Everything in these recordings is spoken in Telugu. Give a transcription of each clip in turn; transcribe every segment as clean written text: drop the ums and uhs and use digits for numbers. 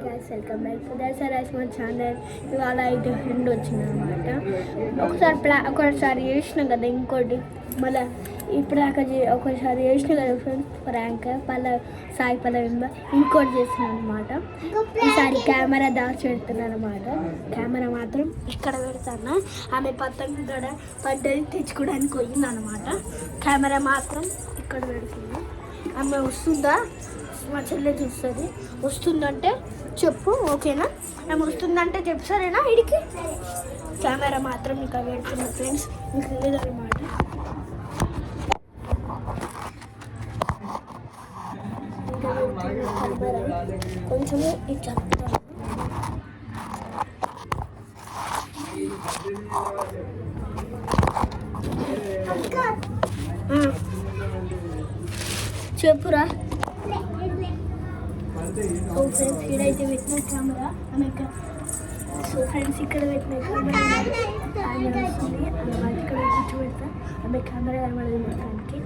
Guys welcome back to Dasara's my channel. ఇవాళ అయితే ఫ్రెండ్ వచ్చిందనమాట. ఒకసారి చేసిన కదా, ఇంకోటి మళ్ళీ ఇప్పుడు దాకా ఒకసారి చేసిన కదా ఫ్రెండ్స్ ర్యాంక్ సాయి పల్లవింబ ఇంకోటి చేస్తున్నాను అనమాట. ఈసారి కెమెరా దాచి పెడుతున్నాను అనమాట. కెమెరా మాత్రం ఇక్కడ పెడతాను. ఆమె పతంగి గడ పడ్డది తెచ్చుకోవడానికి పోయింది అనమాట. కెమెరా మాత్రం ఇక్కడ పెడుతుంది. ఆమె వస్తుందా, మా చెల్లె చూస్తుంది. వస్తుందంటే చెప్పు, ఓకేనా? ఆమె వస్తుందంటే చెప్పు, సరేనా? ఇడికి కెమెరా మాత్రం ఇంకా పెడుతున్నా ఫ్రెండ్స్, ఇంకా లేదన్నమాట. కొంచెం ఇట్లా చెప్పురా. సో ఫ్రెండ్స్ ఇక్కడైతే పెట్టిన కెమెరా ఆమె సో ఫ్రెండ్స్ ఇక్కడ పెట్టిన కెమెరా వస్తుంది. ఆమె ఇక్కడ కూర్చోబెడతా. ఆమె కెమెరా కనబడదు మొత్తానికి.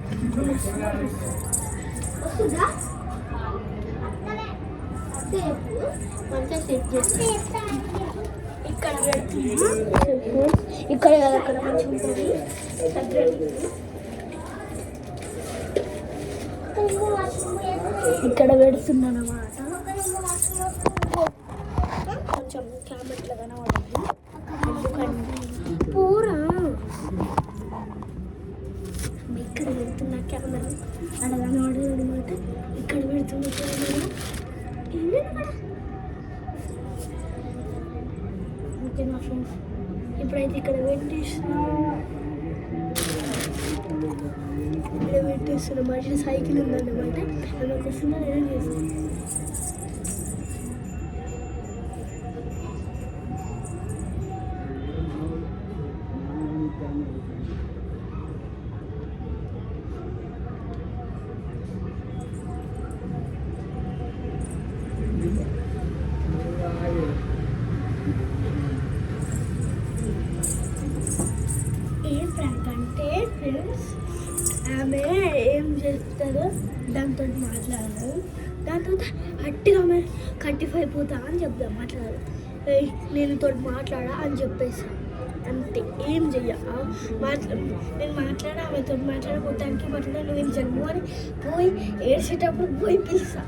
మంచిగా సెట్ చేస్తాం. ఇక్కడ పెడుతున్నా ఇక్కడ కదా, అక్కడ మంచిగా ఉంటుంది. ఇక్కడ పెడుతున్నాను అన్నమాట. కొంచెం కెమెరా కనబడుతుంది ఎందుకంటే పూరా ఇక్కడ పెడుతున్న కెమెరా అక్కడ కనబడదు అనమాట. ఇక్కడ పెడుతున్న కెమెరా ఓకేనా ఫ్రెండ్స్. ఇప్పుడైతే ఇక్కడ పెట్టేస్తున్నా. మనిషి సైకిల్ ఉందన్నమాట. ఆమె వస్తుందా నేను చేస్తాను. ఏం ప్రాంక్ అంటే ఫ్రెండ్స్, ఆమె ఏం చేస్తుందో దాంతో మాట్లాడదు. దాంతో గట్టిగా ఆమె కట్టిపోయిపోతా అని చెప్తా. మాట్లాడదు, నేను తోటి మాట్లాడా అని చెప్పేసి అంతే. ఏం చెయ్య నేను మాట్లాడా, ఆమెతో మాట్లాడకపోతానికి మాట్లాడా. నువ్వేం జన్ము అని పోయి ఏడ్చేటప్పుడు పోయి పిలుస్తా.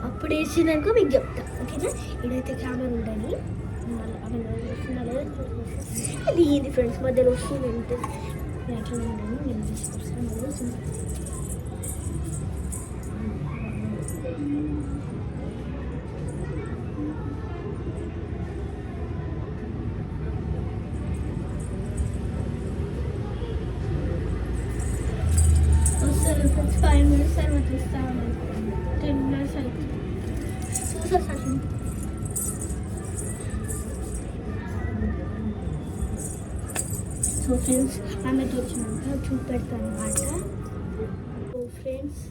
అప్పుడు ఏడ్చిందనుకో మీకు చెప్తా, ఓకేనా? ఇదైతే కెమెరా ఉండని అది ఏంది ఫ్రెండ్స్ మధ్యలో వస్తుంది అంటే ఎట్లా ఉండని నేను తీసుకొస్తాను. వస్తారు ఫ్రెండ్స్. 5 minutes తర్వాత ఇస్తాను. 10 minutes అయితే చూసేస్తాను. సో ఫ్రెండ్స్ ఆమెతో వచ్చినాక చూపెడతాను అనమాట. సో ఫ్రెండ్స్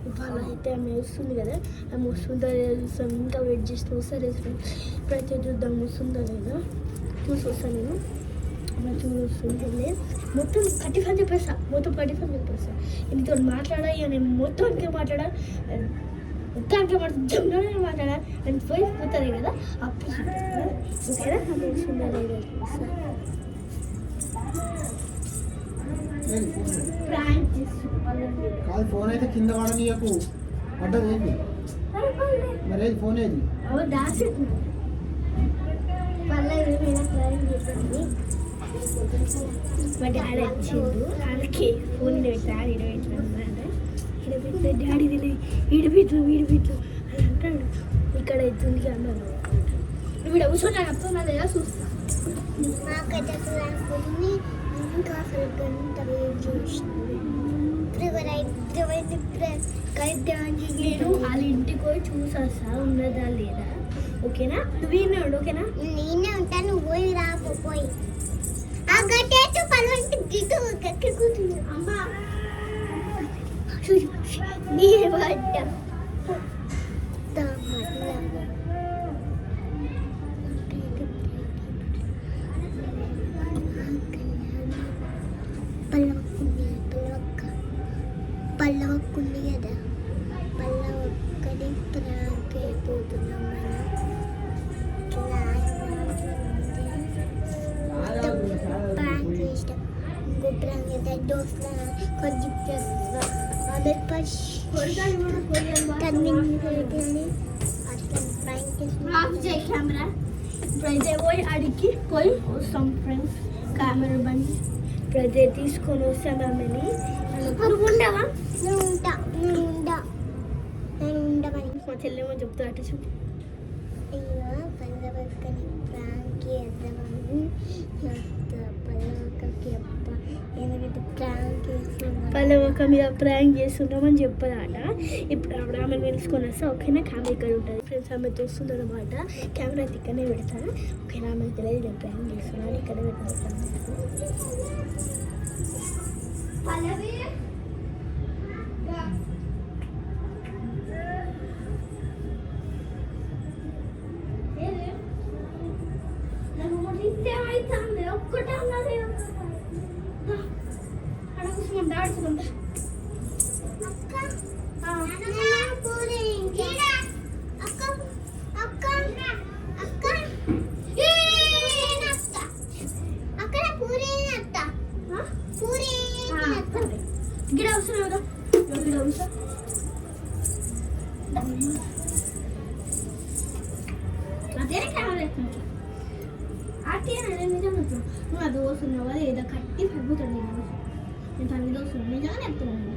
ఇవాళ అయితే ఆమె వస్తుంది కదా, ఆమె వస్తుందా లేదా చూస్తాం. ఇంకా వెయిట్ చేస్తూ వస్తారు ఫ్రెండ్స్. ఇప్పుడైతే చూద్దాం వస్తుందా లేదా చూసి వస్తాను నేను. ఆమె చూస్తుంది లేదు, మొత్తం 35 చెప్పేస్తా. మొత్తం 35 చెప్పేస్తా. ఇంతో మాట్లాడా, నేను మొత్తానికి మాట్లాడా, మొత్తానికి మాట్లాడా నేను పోయిపోతుంది కదా, అప్పుడు ఓకేనా? ఆమె వస్తుందా లేదా చూస్తా. కాదు, ఫోన్ అయితే కింద పడనీయకు. పడ్డది ఏంటి మరి? ఫోన్ ఏది? మా డాడీ వచ్చిండు, వాళ్ళకి ఫోన్ పెట్టాడు. ఈడబెట్టిన డాడీ తిని ఈడబెట్టు అని అంటాడు. ఇక్కడ అవుతుంది అన్నాను. నువ్వు ఇక్కడ కూర్చొని అర్థం లేదా చూస్తా. ఇంకా అసలు గంట వెయిట్ చేసినాను. నేను వాళ్ళ ఇంటికి పోయి చూసా ఉన్నదా లేదా, ఓకేనా? నువ్వు ఈయన ఓకేనా? నేనే ఉంటా, నువ్వు పోయి రాకపోయి ఆ గట్టేటు పలవంటి గిట్టు గట్టి కూర్చుంది. అమ్మా నీరు పడ్డా పల్లవక్కుంది కదా, పల్లవక్కడి ప్రాంక్ అయిపోతుంది. दोस्तों को गिफ्ट చేస్తా ఆమె పష్ కొడతాను కూడా కొరియన్ కన్నింగ్ చేయాలి అట్లా ప్రాంక్ ఆఫ్ చేయి కెమెరా ఇప్పుడైతే పోయి అడిగి పోయి వస్తాం ఫ్రెండ్స్ కెమెరా బండి ఇప్పుడైతే తీసుకొని వస్తాం ఆమెని నువ్వు ఉండవా నేను ఉంటా మరి మా చెల్లెమో చెప్తా అటు చెప్పు అయ్యో పండబెట్టుకొని ప్రాంక్ చేద్దామని పల్లవక్కకి అప్ప ఎందుకంటే ప్రాంక్ చేస్తున్నాను పల్లవక్క మీద ప్రాంక్ చేస్తున్నామని చెప్పదాట ఇప్పుడు అప్పుడు ఆమె తెలుసుకొని వస్తే ఓకేనా కెమెరా ఇక్కడ ఉంటుంది ఫ్రెండ్స్ ఆమె చూస్తుంది అనమాట కెమెరా ఇక్కడనే పెడతాను ఓకేనా ఆమె తెలియదు నేను ప్రాంక్ చేస్తున్నాను ఇక్కడ పెడతాను పల్లవి ఒక్కటే ఉన్నది అడుగుతుందా అడుగుతుందా గిడ అవసరం కదా గిడ అవసరం అదే కెమెరా అట్టే నిజంగా నువ్వు అది దోస్తున్నావు కదా ఏదో కట్టి పడిపోతాడు నేను తల్లి దోస్తున్నాను నిజంగా చెప్తున్నాను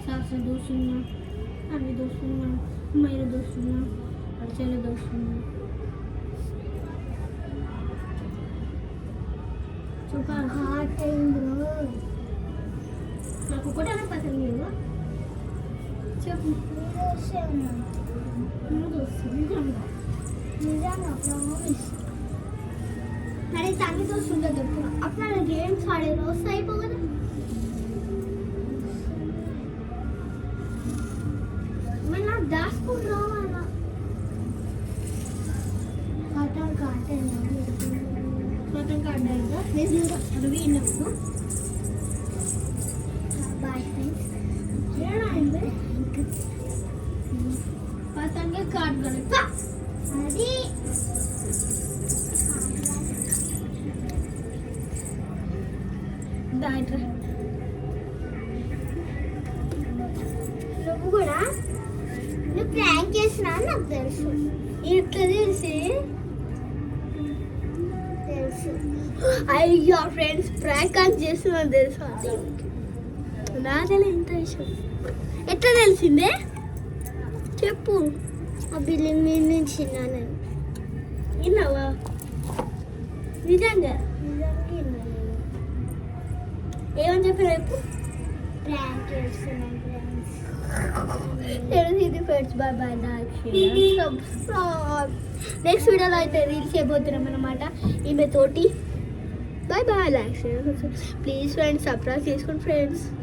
శాస్త్ర దోస్తున్నా అన్ని దోస్తున్నా అమ్మాయిలు దోస్తున్నా అడిచేలు దోస్తున్నా చూపాలి హార్ట్ అయిందో నాకు ఒకటే పసలు లేవు చెప్పు నువ్వు దోస్తుంది నిజంగా నిజంగా ప్రామిస్ అరే తల్లి దోస్తుంటే చెప్పు అప్పుడు గేమ్స్ ఆడే రోజు అయిపోవు కదా మరి నాకు దాచుకుంటున్నావా కాటన్ కాటన్ కాటన్ కార్డ్ అయితే నిజంగా అది విన్నప్పుడు బాయ్ ఫ్రెండ్స్ ఏమైంది పతంగా కార్డ్ కనుక అది నువ్వు కూడా నువ్వు ప్రాంక్ చేసినా నాకు తెలుసు ఇట్లా తెలుసు అయ్యో ఫ్రెండ్స్ ప్రాంక్ అని చేస్తున్నా తెలుసు నాదలే ఎంత విషయం ఎట్లా తెలిసిందే చెప్పు ఆ బిల్డింగ్ మీద నుంచి నేను విన్నావా నిజంగా ఏమని చెప్పి రేపు ప్రాంక్ చేస్తున్నాం ఫ్రెండ్స్ బాయ్ బాయ్ నెక్స్ట్ వీడియోలో అయితే రీల్స్ చేయబోతున్నాం అనమాట ఈమె తోటి bye bye like please friends subscribe చేసుకోండి ఫ్రెండ్స్